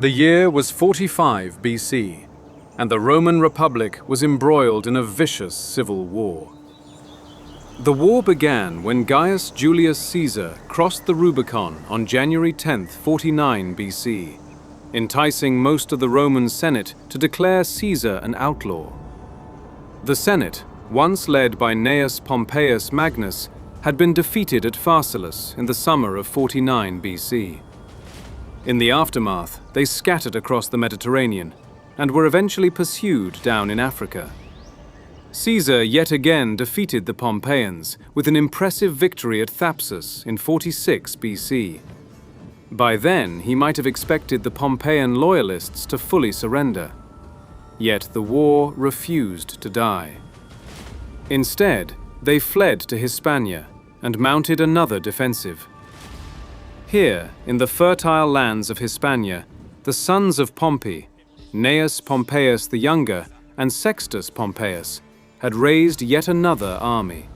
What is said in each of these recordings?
The year was 45 BC, and the Roman Republic was embroiled in a vicious civil war. The war began when Gaius Julius Caesar crossed the Rubicon on January 10, 49 BC, enticing most of the Roman Senate to declare Caesar an outlaw. The Senate, once led by Gnaeus Pompeius Magnus, had been defeated at Pharsalus in the summer of 49 BC. In the aftermath, they scattered across the Mediterranean and were eventually pursued down in Africa. Caesar yet again defeated the Pompeians with an impressive victory at Thapsus in 46 BC. By then, he might have expected the Pompeian loyalists to fully surrender. Yet the war refused to die. Instead, they fled to Hispania and mounted another defensive. Here, in the fertile lands of Hispania, the sons of Pompey, Gnaeus Pompeius the Younger and Sextus Pompeius, had raised yet another army.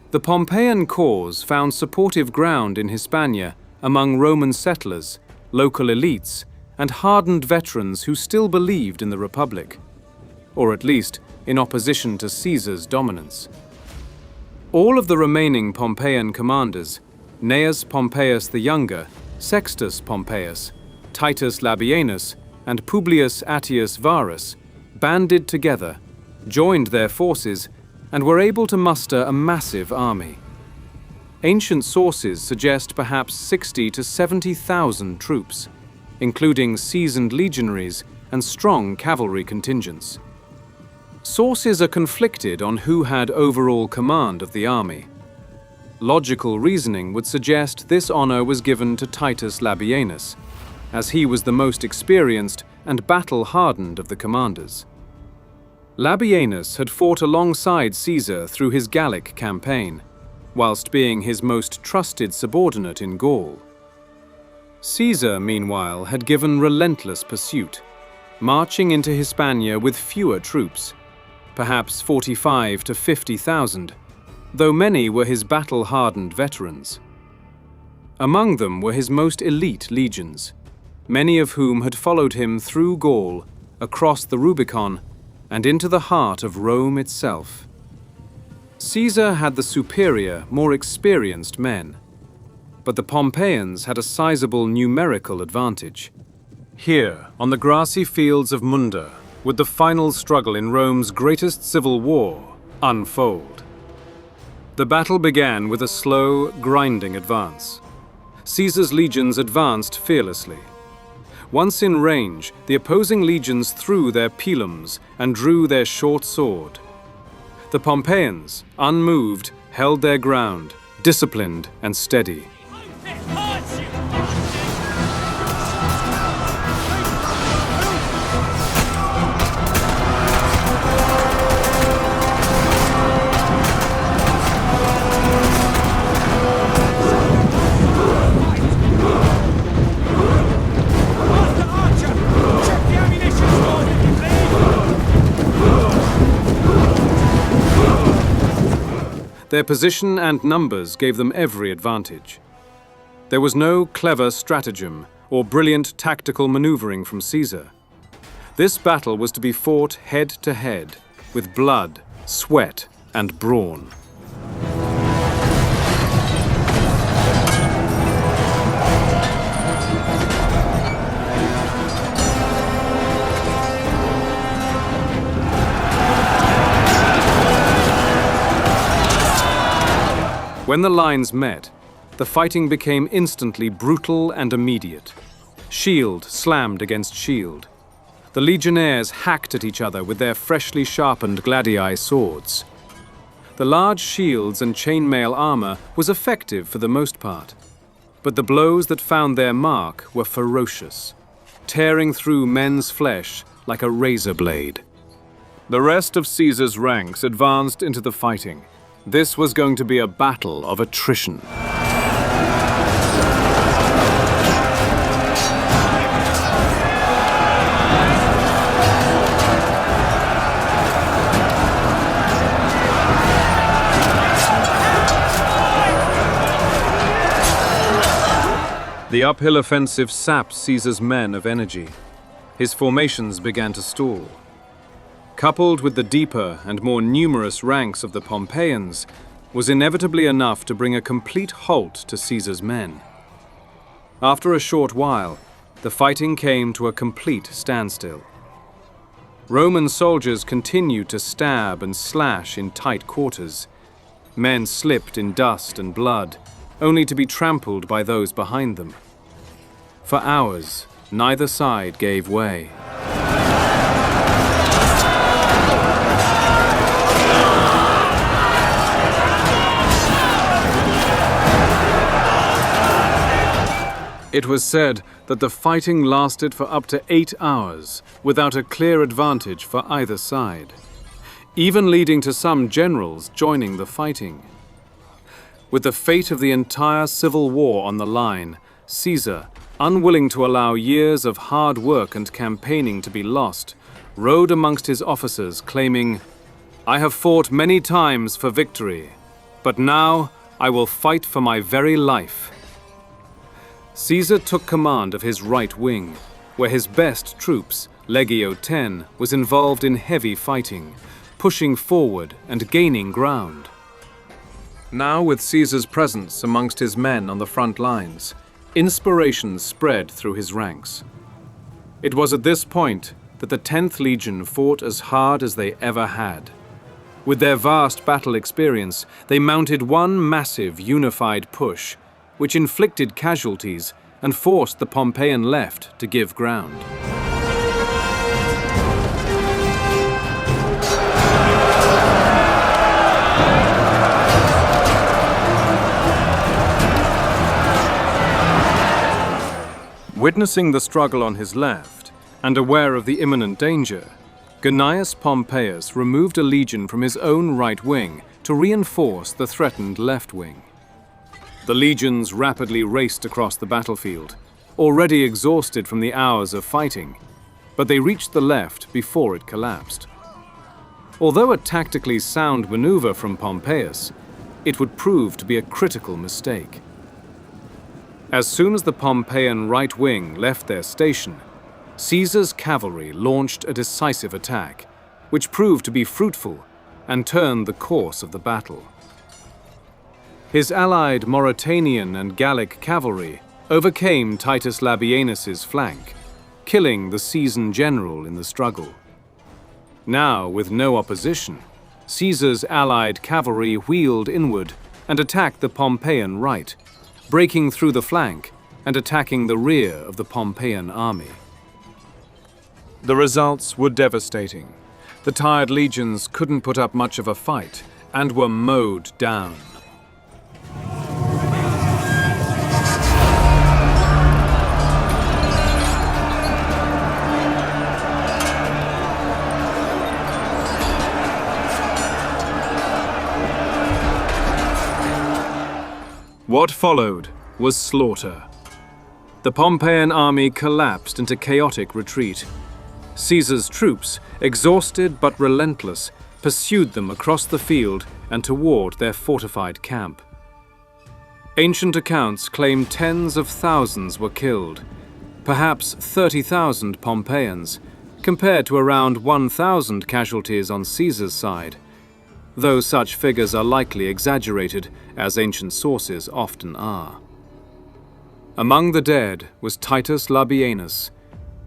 The Pompeian cause found supportive ground in Hispania among Roman settlers, local elites, and hardened veterans who still believed in the Republic, or at least in opposition to Caesar's dominance. All of the remaining Pompeian commanders, Gnaeus Pompeius the Younger, Sextus Pompeius, Titus Labienus, and Publius Attius Varus, banded together, joined their forces, and were able to muster a massive army. Ancient sources suggest perhaps 60 to 70,000 troops, including seasoned legionaries and strong cavalry contingents. Sources are conflicted on who had overall command of the army. Logical reasoning would suggest this honor was given to Titus Labienus, as he was the most experienced and battle-hardened of the commanders. Labienus had fought alongside Caesar through his Gallic campaign, whilst being his most trusted subordinate in Gaul. Caesar, meanwhile, had given relentless pursuit, marching into Hispania with fewer troops, perhaps 45 to 50,000, though many were his battle-hardened veterans. Among them were his most elite legions, many of whom had followed him through Gaul, across the Rubicon, and into the heart of Rome itself. Caesar had the superior, more experienced men, but the Pompeians had a sizable numerical advantage. Here, on the grassy fields of Munda, would the final struggle in Rome's greatest civil war unfold. The battle began with a slow, grinding advance. Caesar's legions advanced fearlessly. Once in range, the opposing legions threw their pilums and drew their short sword. The Pompeians, unmoved, held their ground, disciplined and steady. Their position and numbers gave them every advantage. There was no clever stratagem or brilliant tactical maneuvering from Caesar. This battle was to be fought head to head, with blood, sweat, and brawn. When the lines met, the fighting became instantly brutal and immediate. Shield slammed against shield. The legionnaires hacked at each other with their freshly sharpened gladii swords. The large shields and chainmail armor was effective for the most part, but the blows that found their mark were ferocious, tearing through men's flesh like a razor blade. The rest of Caesar's ranks advanced into the fighting. This was going to be a battle of attrition. The uphill offensive sapped Caesar's men of energy. His formations began to stall. Coupled with the deeper and more numerous ranks of the Pompeians, was inevitably enough to bring a complete halt to Caesar's men. After a short while, the fighting came to a complete standstill. Roman soldiers continued to stab and slash in tight quarters. Men slipped in dust and blood, only to be trampled by those behind them. For hours, neither side gave way. It was said that the fighting lasted for up to 8 hours, without a clear advantage for either side, even leading to some generals joining the fighting. With the fate of the entire civil war on the line, Caesar, unwilling to allow years of hard work and campaigning to be lost, rode amongst his officers claiming, "I have fought many times for victory, but now I will fight for my very life." Caesar took command of his right wing, where his best troops, Legio X, was involved in heavy fighting, pushing forward and gaining ground. Now, with Caesar's presence amongst his men on the front lines, inspiration spread through his ranks. It was at this point that the 10th Legion fought as hard as they ever had. With their vast battle experience, they mounted one massive unified push, which inflicted casualties and forced the Pompeian left to give ground. Witnessing the struggle on his left, and aware of the imminent danger, Gnaeus Pompeius removed a legion from his own right wing to reinforce the threatened left wing. The legions rapidly raced across the battlefield, already exhausted from the hours of fighting, but they reached the left before it collapsed. Although a tactically sound maneuver from Pompeius, it would prove to be a critical mistake. As soon as the Pompeian right wing left their station, Caesar's cavalry launched a decisive attack, which proved to be fruitful and turned the course of the battle. His allied Mauritanian and Gallic cavalry overcame Titus Labienus's flank, killing the seasoned general in the struggle. Now, with no opposition, Caesar's allied cavalry wheeled inward and attacked the Pompeian right, breaking through the flank and attacking the rear of the Pompeian army. The results were devastating. The tired legions couldn't put up much of a fight and were mowed down. What followed was slaughter. The Pompeian army collapsed into chaotic retreat. Caesar's troops, exhausted but relentless, pursued them across the field and toward their fortified camp. Ancient accounts claim tens of thousands were killed, perhaps 30,000 Pompeians, compared to around 1,000 casualties on Caesar's side, though such figures are likely exaggerated, as ancient sources often are. Among the dead was Titus Labienus,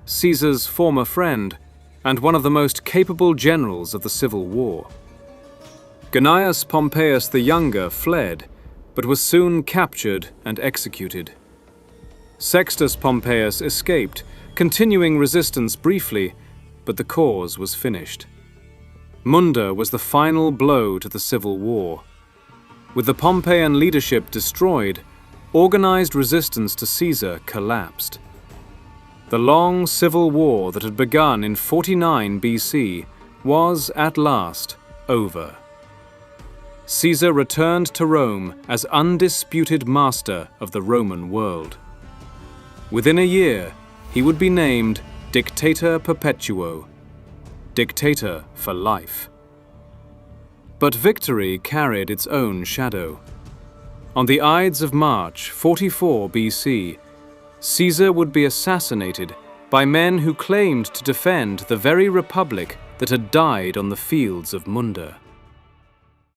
Caesar's former friend and one of the most capable generals of the Civil War. Gnaeus Pompeius the Younger fled, but was soon captured and executed. Sextus Pompeius escaped, continuing resistance briefly, but the cause was finished. Munda was the final blow to the civil war. With the Pompeian leadership destroyed, organized resistance to Caesar collapsed. The long civil war that had begun in 49 BC was, at last, over. Caesar returned to Rome as undisputed master of the Roman world. Within a year, he would be named Dictator Perpetuo, dictator for life. But victory carried its own shadow. On the Ides of March 44 BC, Caesar would be assassinated by men who claimed to defend the very republic that had died on the fields of Munda.